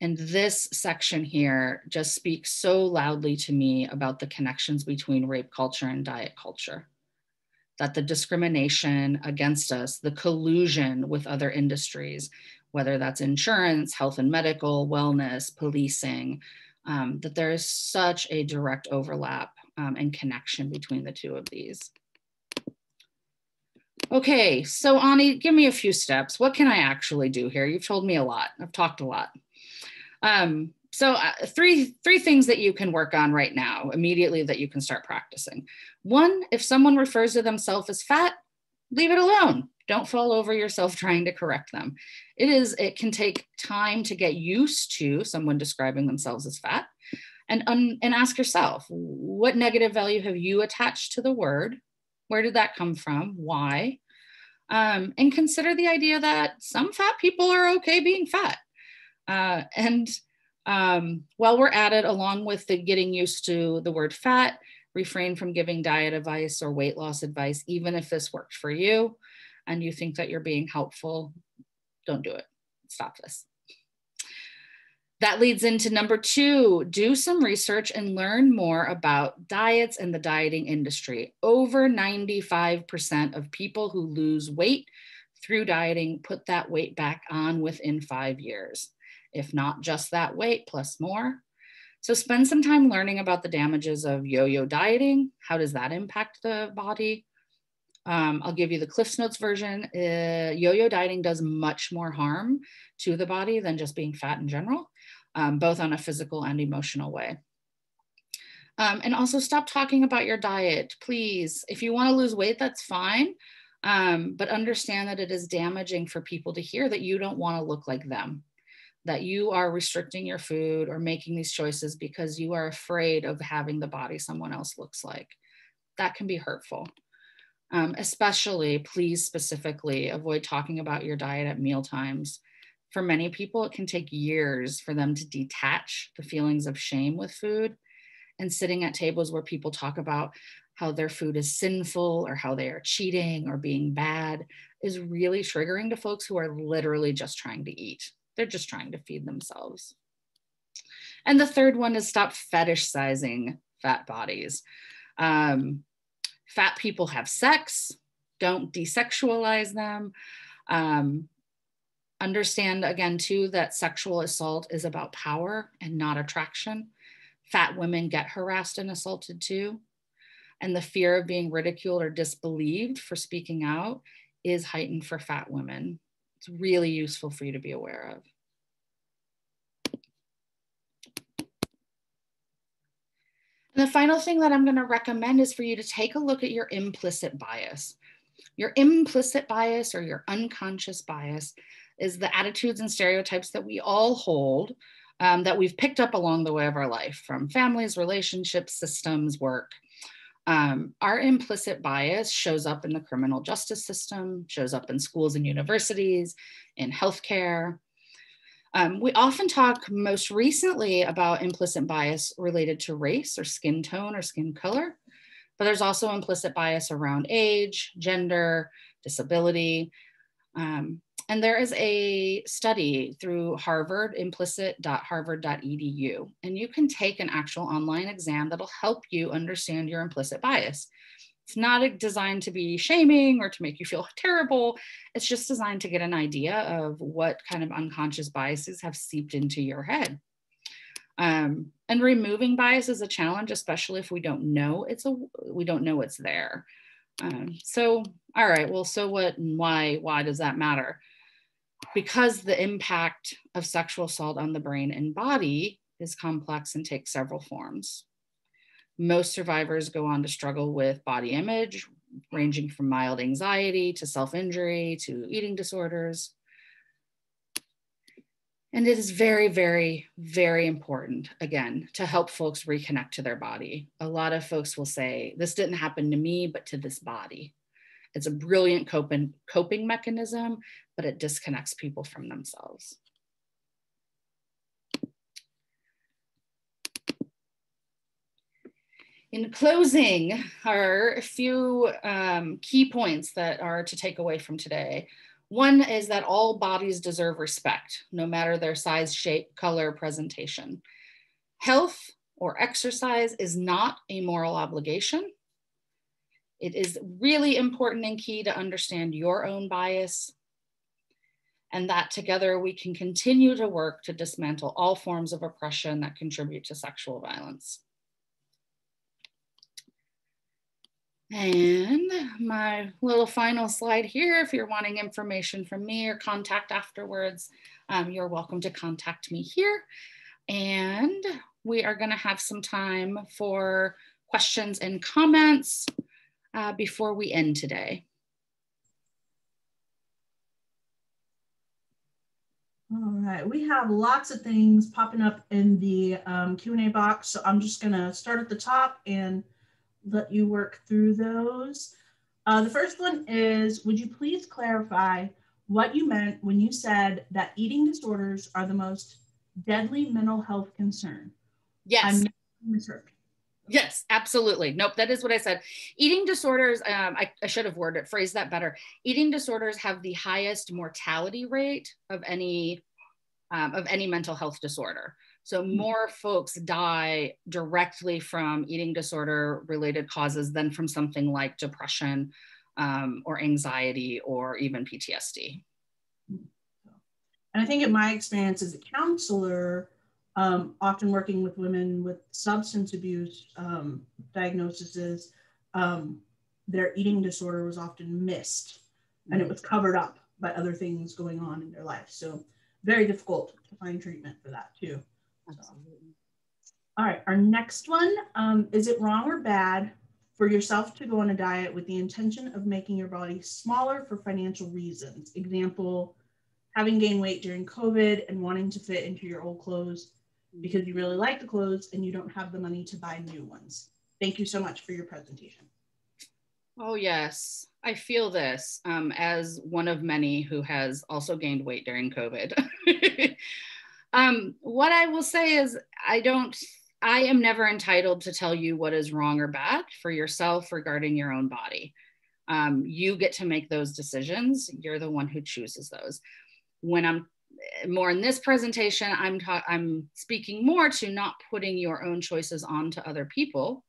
And this section here just speaks so loudly to me about the connections between rape culture and diet culture. That the discrimination against us, the collusion with other industries, whether that's insurance, health and medical, wellness, policing, that there is such a direct overlap and connection between the two of these. Okay, so Ani, give me a few steps. What can I actually do here? You've told me a lot. I've talked a lot. Three things that you can work on right now, immediately, that you can start practicing. One, if someone refers to themselves as fat, leave it alone. Don't fall over yourself trying to correct them. It can take time to get used to someone describing themselves as fat, and ask yourself, what negative value have you attached to the word? Where did that come from? Why? And consider the idea that some fat people are okay being fat. While we're at it, along with the getting used to the word fat, refrain from giving diet advice or weight loss advice, even if this worked for you and you think that you're being helpful. Don't do it. Stop this. That leads into number 2, do some research and learn more about diets and the dieting industry. Over 95% of people who lose weight through dieting put that weight back on within 5 years, if not just that weight plus more. So spend some time learning about the damages of yo-yo dieting. How does that impact the body? I'll give you the Cliff's Notes version. Yo-yo dieting does much more harm to the body than just being fat in general. Both on a physical and emotional way. And also stop talking about your diet, please. If you want to lose weight, that's fine. But understand that it is damaging for people to hear that you don't want to look like them, that you are restricting your food or making these choices because you are afraid of having the body someone else looks like. That can be hurtful. Especially, please specifically avoid talking about your diet at meal times. For many people, it can take years for them to detach the feelings of shame with food, and sitting at tables where people talk about how their food is sinful or how they are cheating or being bad is really triggering to folks who are literally just trying to eat. They're just trying to feed themselves. And the third one is stop fetishizing fat bodies. Fat people have sex. Don't desexualize them. Understand again too that sexual assault is about power and not attraction. Fat women get harassed and assaulted too. And the fear of being ridiculed or disbelieved for speaking out is heightened for fat women. It's really useful for you to be aware of. And the final thing that I'm going to recommend is for you to take a look at your implicit bias. Your implicit bias or your unconscious bias is the attitudes and stereotypes that we all hold, that we've picked up along the way of our life, from families, relationships, systems, work. Our implicit bias shows up in the criminal justice system, shows up in schools and universities, in healthcare. We often talk most recently about implicit bias related to race or skin tone or skin color, but there's also implicit bias around age, gender, disability. And there is a study through Harvard, implicit.harvard.edu, and you can take an actual online exam that'll help you understand your implicit bias. It's not designed to be shaming or to make you feel terrible. It's just designed to get an idea of what kind of unconscious biases have seeped into your head. And removing bias is a challenge, especially if we don't know it's there. So, all right, well, so what and why does that matter? Because the impact of sexual assault on the brain and body is complex and takes several forms. Most survivors go on to struggle with body image, ranging from mild anxiety to self-injury to eating disorders. And it is very, very, very important, again, to help folks reconnect to their body. A lot of folks will say, this didn't happen to me, but to this body. It's a brilliant coping mechanism, but it disconnects people from themselves. In closing, are a few key points that are to take away from today. One is that all bodies deserve respect, no matter their size, shape, color, presentation. Health or exercise is not a moral obligation. It is really important and key to understand your own bias, and that together we can continue to work to dismantle all forms of oppression that contribute to sexual violence. And my little final slide here, if you're wanting information from me or contact afterwards, you're welcome to contact me here. And we are going to have some time for questions and comments before we end today. All right, we have lots of things popping up in the Q&A box, so I'm just going to start at the top and let you work through those. The first one is, would you please clarify what you meant when you said that eating disorders are the most deadly mental health concern? Yes. I'm misheard. Yes, absolutely. Nope, that is what I said. Eating disorders, I should have phrased that better. Eating disorders have the highest mortality rate of any mental health disorder. So more folks die directly from eating disorder related causes than from something like depression or anxiety or even PTSD. And I think in my experience as a counselor, often working with women with substance abuse diagnoses, their eating disorder was often missed and it was covered up by other things going on in their life. So very difficult to find treatment for that too. Absolutely. All right, our next one, is it wrong or bad for yourself to go on a diet with the intention of making your body smaller for financial reasons? Example, having gained weight during COVID and wanting to fit into your old clothes because you really like the clothes and you don't have the money to buy new ones. Thank you so much for your presentation. Oh, yes. I feel this as one of many who has also gained weight during COVID. What I will say is I am never entitled to tell you what is wrong or bad for yourself regarding your own body. You get to make those decisions. You're the one who chooses those. When I'm more in this presentation, I'm speaking more to not putting your own choices onto other people,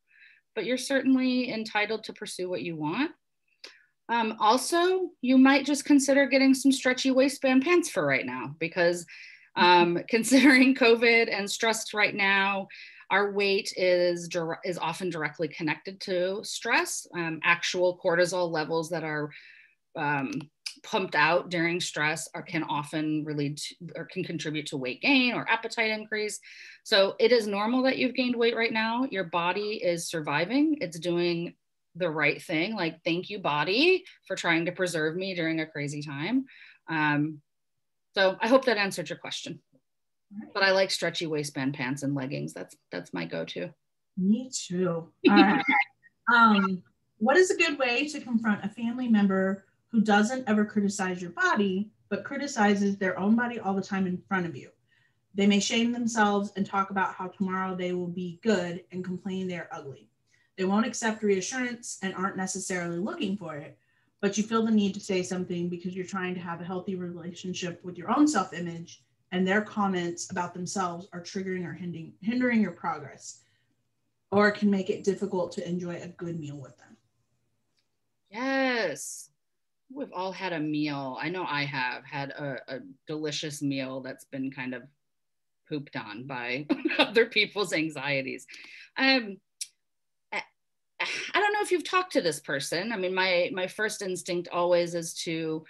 but you're certainly entitled to pursue what you want. Also, you might just consider getting some stretchy waistband pants for right now, because considering COVID and stress right now, our weight is often directly connected to stress. Actual cortisol levels that are pumped out during stress can often can contribute to weight gain or appetite increase. So it is normal that you've gained weight right now. Your body is surviving. It's doing the right thing. Like, thank you, body, for trying to preserve me during a crazy time. So I hope that answered your question. Right. But I like stretchy waistband pants and leggings. That's my go-to. Me too. All right. What is a good way to confront a family member who doesn't ever criticize your body, but criticizes their own body all the time in front of you? They may shame themselves and talk about how tomorrow they will be good and complain they're ugly. They won't accept reassurance and aren't necessarily looking for it, but you feel the need to say something because you're trying to have a healthy relationship with your own self-image, and their comments about themselves are triggering or hindering your progress, or can make it difficult to enjoy a good meal with them. Yes. We've all had a meal. I know I have had a delicious meal that's been kind of pooped on by other people's anxieties. I don't know if you've talked to this person. I mean, my first instinct always is to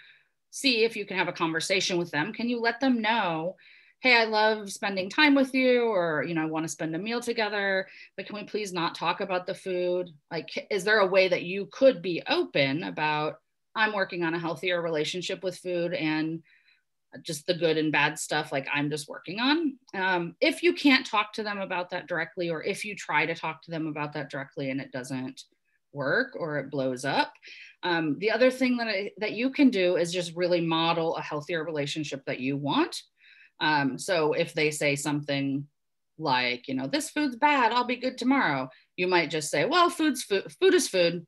see if you can have a conversation with them. Can you let them know, hey, I love spending time with you, or, I want to spend a meal together, but can we please not talk about the food? Like, is there a way that you could be open about, I'm working on a healthier relationship with food and just the good and bad stuff, like I'm just working on. If you can't talk to them about that directly, or if you try to talk to them about that directly and it doesn't work or it blows up, the other thing that you can do is just really model a healthier relationship that you want. So if they say something like, this food's bad, I'll be good tomorrow, you might just say, well, food is food.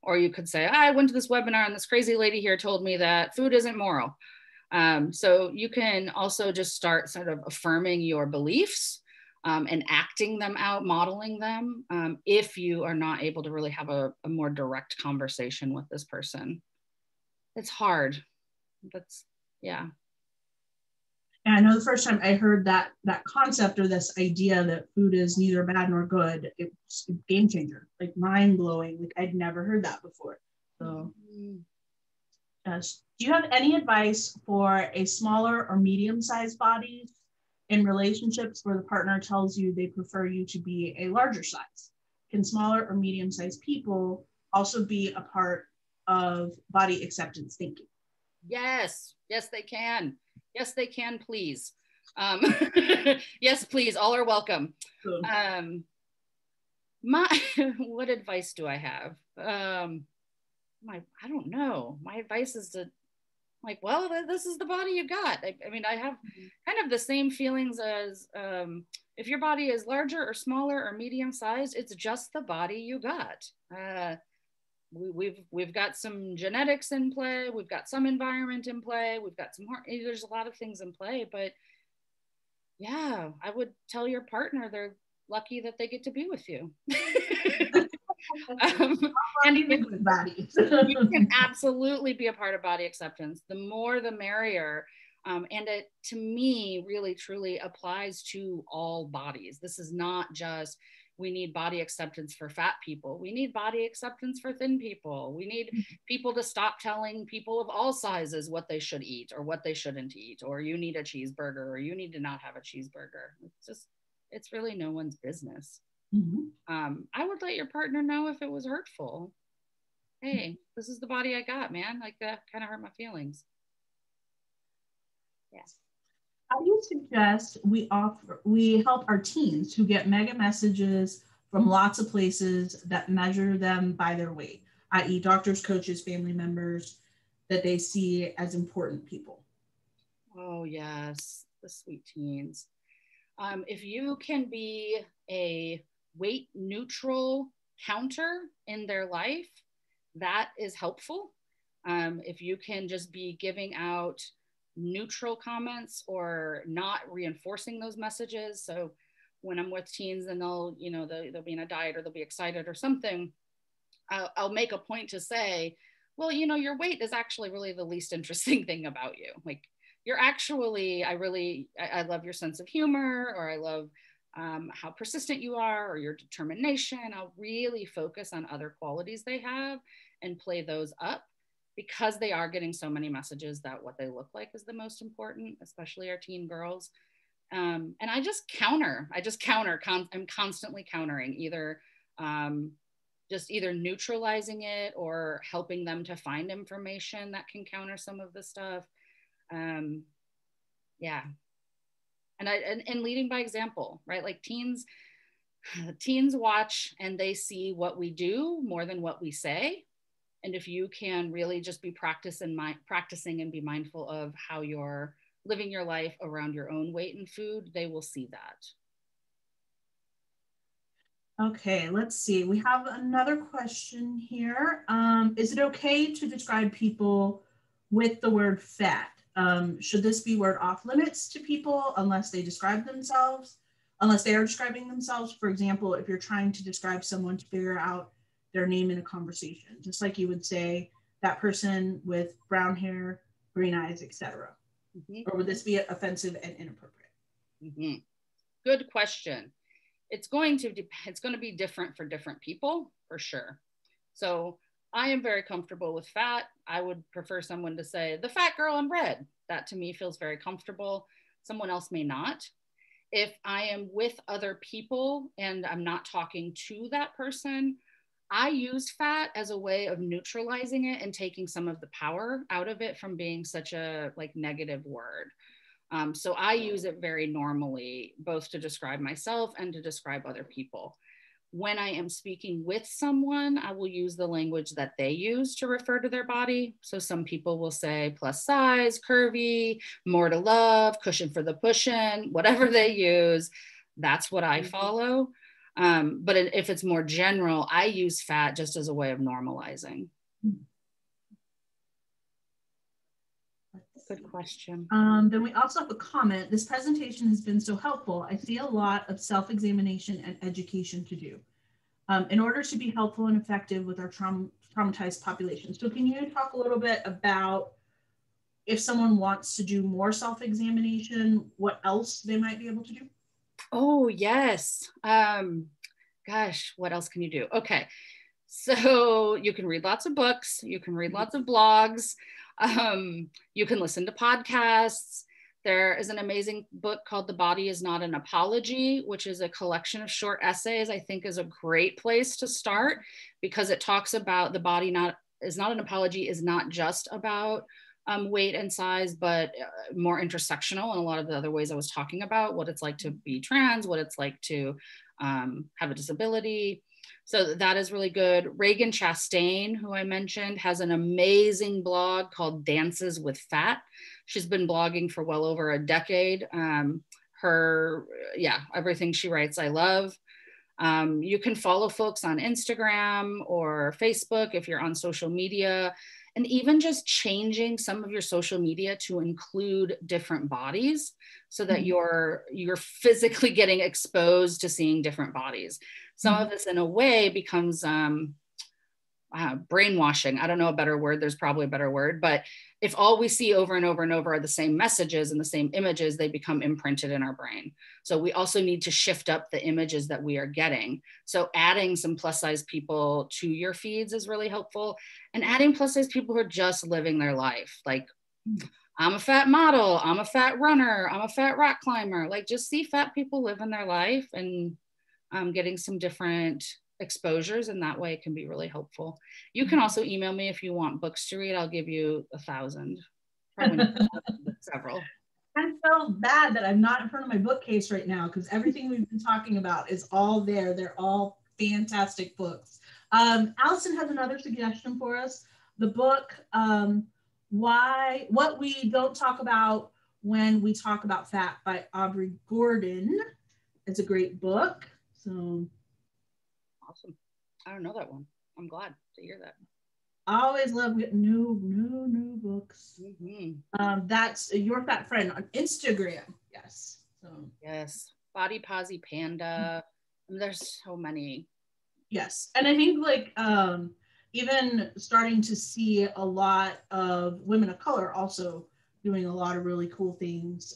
Or you could say, I went to this webinar and this crazy lady here told me that food isn't moral. So you can also just start sort of affirming your beliefs and acting them out, modeling them, if you are not able to really have a more direct conversation with this person. It's hard. Yeah. And I know the first time I heard that concept or this idea that food is neither bad nor good, it was a game changer, like mind blowing. Like I'd never heard that before. So, do you have any advice for a smaller or medium-sized body in relationships where the partner tells you they prefer you to be a larger size? Can smaller or medium-sized people also be a part of body acceptance thinking? Yes, they can. Yes, they can, please. Yes, please, all are welcome. What advice do I have? I don't know. My advice is to, well, this is the body you got. I mean, I have kind of the same feelings as if your body is larger or smaller or medium sized, it's just the body you got. We've got some genetics in play, we've got some environment in play, we've got there's a lot of things in play, but yeah, I would tell your partner they're lucky that they get to be with you. And you can absolutely be a part of body acceptance. The more the merrier. And it, to me, really truly applies to all bodies. This is not just, we need body acceptance for fat people. We need body acceptance for thin people. We need people to stop telling people of all sizes what they should eat or what they shouldn't eat, or you need a cheeseburger or you need to not have a cheeseburger. It's really no one's business. I would let your partner know if it was hurtful. Hey, this is the body I got, man. Like, that kind of hurt my feelings. Yes. How do you suggest we help our teens who get mega messages from lots of places that measure them by their weight, i.e. doctors, coaches, family members that they see as important people? Oh, yes, the sweet teens. If you can be a weight neutral counter in their life, that is helpful. If you can just be giving out neutral comments or not reinforcing those messages. So when I'm with teens and they'll be in a diet or they'll be excited or something, I'll make a point to say, well, your weight is actually really the least interesting thing about you. Like, you're actually, I love your sense of humor, or I love how persistent you are, or your determination. I'll really focus on other qualities they have and play those up, because they are getting so many messages that what they look like is the most important, especially our teen girls. And I just counter. I'm constantly countering, either neutralizing it or helping them to find information that can counter some of the stuff. Yeah. And leading by example, right? Like teens watch and they see what we do more than what we say. And if you can really just be practicing and be mindful of how you're living your life around your own weight and food, they will see that. Okay, let's see. We have another question here. Is it okay to describe people with the word fat? Should this be word off limits to people unless they are describing themselves? For example, if you're trying to describe someone to figure out their name in a conversation, just like you would say that person with brown hair, green eyes, etc. Or would this be offensive and inappropriate? good question. It's going to be different for different people, for sure. So I am very comfortable with fat. I would prefer someone to say the fat girl in red. That to me feels very comfortable. Someone else may not. If I am with other people and I'm not talking to that person, I use fat as a way of neutralizing it and taking some of the power out of it from being such a like negative word. So I use it very normally, both to describe myself and to describe other people. When I am speaking with someone, I will use the language that they use to refer to their body. So some people will say plus size, curvy, more to love, cushion for the pushing, whatever they use, that's what I follow. But if it's more general, I use fat just as a way of normalizing. Good question. Then we also have a comment. This presentation has been so helpful. I see a lot of self-examination and education to do in order to be helpful and effective with our traumatized population. So can you talk a little bit about if someone wants to do more self-examination, what else they might be able to do? Oh, yes. Gosh, what else can you do? Okay. So you can read lots of books. You can read lots of blogs. You can listen to podcasts. There is an amazing book called The Body Is Not an Apology, which is a collection of short essays. I think is a great place to start because it talks about the body is not an apology is not just about weight and size, but more intersectional in a lot of the other ways I was talking about, what it's like to be trans, what it's like to have a disability. So that is really good. Reagan Chastain, who I mentioned, has an amazing blog called Dances with Fat. She's been blogging for well over a decade. Everything she writes, I love. You can follow folks on Instagram or Facebook if you're on social media, and even just changing some of your social media to include different bodies so that you're physically getting exposed to seeing different bodies. Some of this in a way becomes brainwashing. I don't know a better word. There's probably a better word, but if all we see over and over and over are the same messages and the same images, they become imprinted in our brain. So we also need to shift up the images that we are getting. So adding some plus size people to your feeds is really helpful, and adding plus size people who are just living their life. Like, I'm a fat model, I'm a fat runner, I'm a fat rock climber. Like, just see fat people living their life and getting some different exposures, and that way it can be really helpful. You can also email me if you want books to read. I'll give you 1,000. Probably several. I feel bad that I'm not in front of my bookcase right now because everything we've been talking about is all there. They're all fantastic books. Allison has another suggestion for us. The book, What We Don't Talk About When We Talk About Fat by Aubrey Gordon. It's a great book. So awesome. I don't know that one. I'm glad to hear that. I always love getting new books. That's Your Fat Friend on Instagram. Yes. So yes. Body Posy Panda. There's so many. Yes. And I think like even starting to see a lot of women of color also doing a lot of really cool things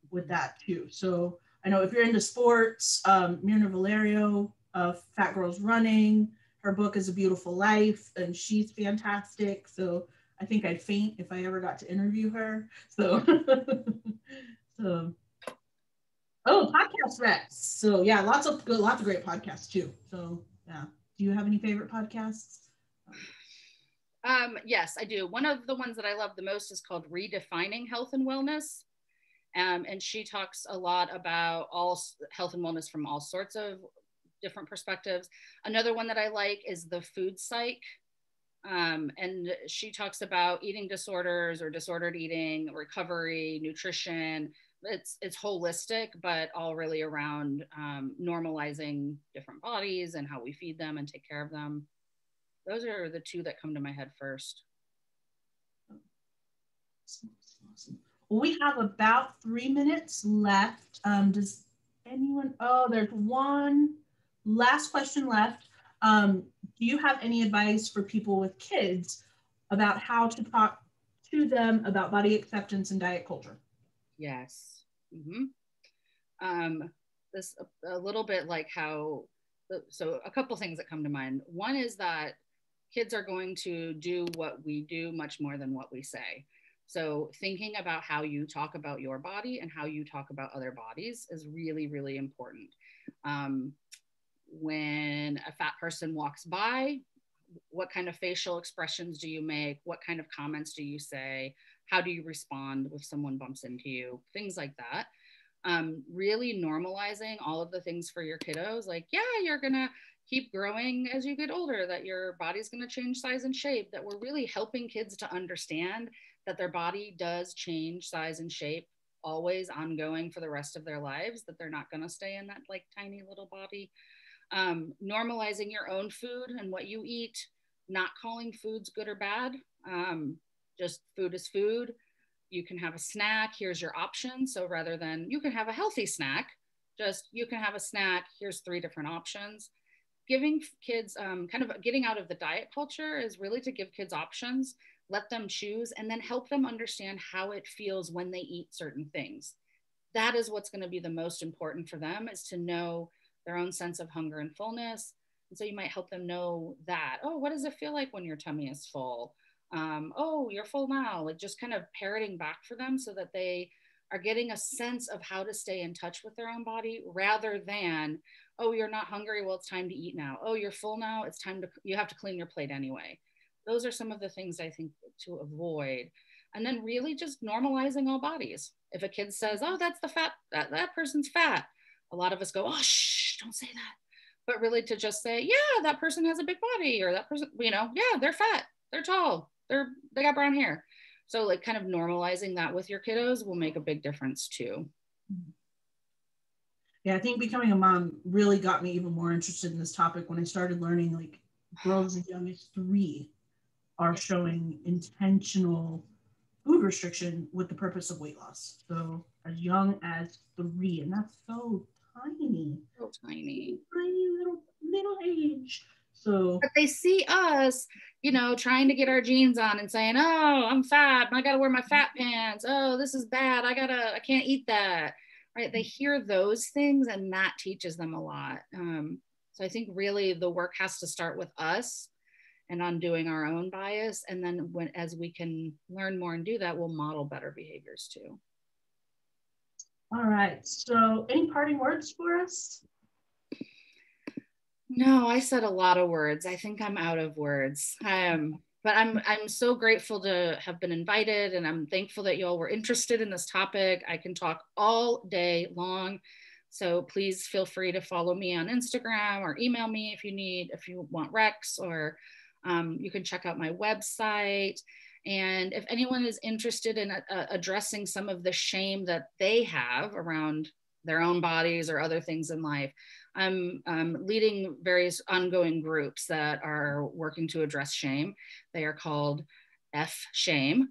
with that too. So I know if you're into sports, Myrna Valerio of Fat Girls Running, her book is A Beautiful Life, and she's fantastic. So I think I'd faint if I ever got to interview her. So, podcast recs. So yeah, lots of great podcasts too. So yeah, do you have any favorite podcasts? Yes, I do. One of the ones that I love the most is called Redefining Health and Wellness. And she talks a lot about all health and wellness from all sorts of different perspectives. Another one that I like is The Food Psych. And she talks about eating disorders or disordered eating, recovery, nutrition. It's holistic, but all really around normalizing different bodies and how we feed them and take care of them. Those are the two that come to my head first. Awesome. Well, we have about 3 minutes left. Does anyone, there's one last question left. Do you have any advice for people with kids about how to talk to them about body acceptance and diet culture? Yes. this a little bit like how, so a couple things that come to mind. One is that kids are going to do what we do much more than what we say. So thinking about how you talk about your body and how you talk about other bodies is really, really important. When a fat person walks by, what kind of facial expressions do you make? What kind of comments do you say? How do you respond if someone bumps into you? Things like that. Really normalizing all of the things for your kiddos. Like, yeah, you're gonna keep growing as you get older, that your body's gonna change size and shape, that we're really helping kids to understand that their body does change size and shape, always ongoing for the rest of their lives, that they're not gonna stay in that like tiny little body. Normalizing your own food and what you eat, not calling foods good or bad. Just food is food. You can have a snack, here's your option. So rather than you can have a healthy snack, just you can have a snack, here's 3 different options. Giving kids, kind of getting out of the diet culture is really to give kids options, let them choose, and then help them understand how it feels when they eat certain things. That is what's going to be the most important for them, is to know their own sense of hunger and fullness. And so you might help them know that, oh, what does it feel like when your tummy is full? Oh, you're full now. Like just kind of parroting back for them so that they are getting a sense of how to stay in touch with their own body, rather than, oh, you're not hungry, well, it's time to eat now. Oh, you're full now, it's time to, you have to clean your plate anyway. Those are some of the things I think to avoid. And then really just normalizing all bodies. If a kid says, oh, that's the fat, that person's fat, a lot of us go, oh, shh, don't say that. But really to just say, yeah, that person has a big body, or that person, you know, yeah, they're fat, they're tall, they got brown hair. So like kind of normalizing that with your kiddos will make a big difference too. Yeah, I think becoming a mom really got me even more interested in this topic when I started learning like girls as young as 3 are showing intentional food restriction with the purpose of weight loss. So as young as 3, and that's so tiny. So tiny. Tiny little age. So but they see us, you know, trying to get our jeans on and saying, oh, I'm fat, I gotta wear my fat pants, oh, this is bad, I can't eat that, right? They hear those things and that teaches them a lot. So I think really the work has to start with us and undoing our own bias, and then as we can learn more and do that, we'll model better behaviors too. All right, so any parting words for us? No, I said a lot of words. I think I'm out of words. But I'm so grateful to have been invited, and I'm thankful that you all were interested in this topic. I can talk all day long. So please feel free to follow me on Instagram or email me if you want recs, or you can check out my website. And if anyone is interested in addressing some of the shame that they have around their own bodies or other things in life, I'm leading various ongoing groups that are working to address shame. They are called F Shame.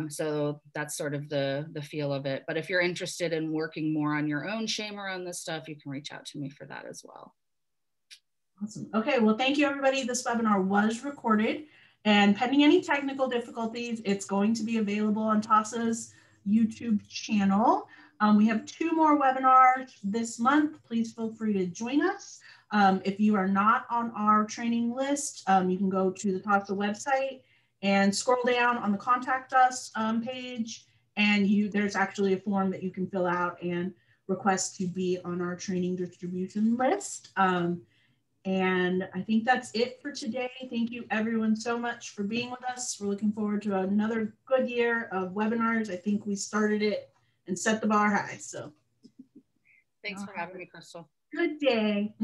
So that's sort of the feel of it. But if you're interested in working more on your own shame around this stuff, you can reach out to me for that as well. Awesome. Okay, well, thank you, everybody. This webinar was recorded, and pending any technical difficulties, it's going to be available on TASA's YouTube channel. We have 2 more webinars this month. Please feel free to join us. If you are not on our training list, you can go to the TASA website and scroll down on the Contact Us page, and there's actually a form that you can fill out and request to be on our training distribution list. And I think that's it for today. Thank you everyone so much for being with us. We're looking forward to another good year of webinars. I think we started it and set the bar high. So thanks for having me, Crystal. Good day.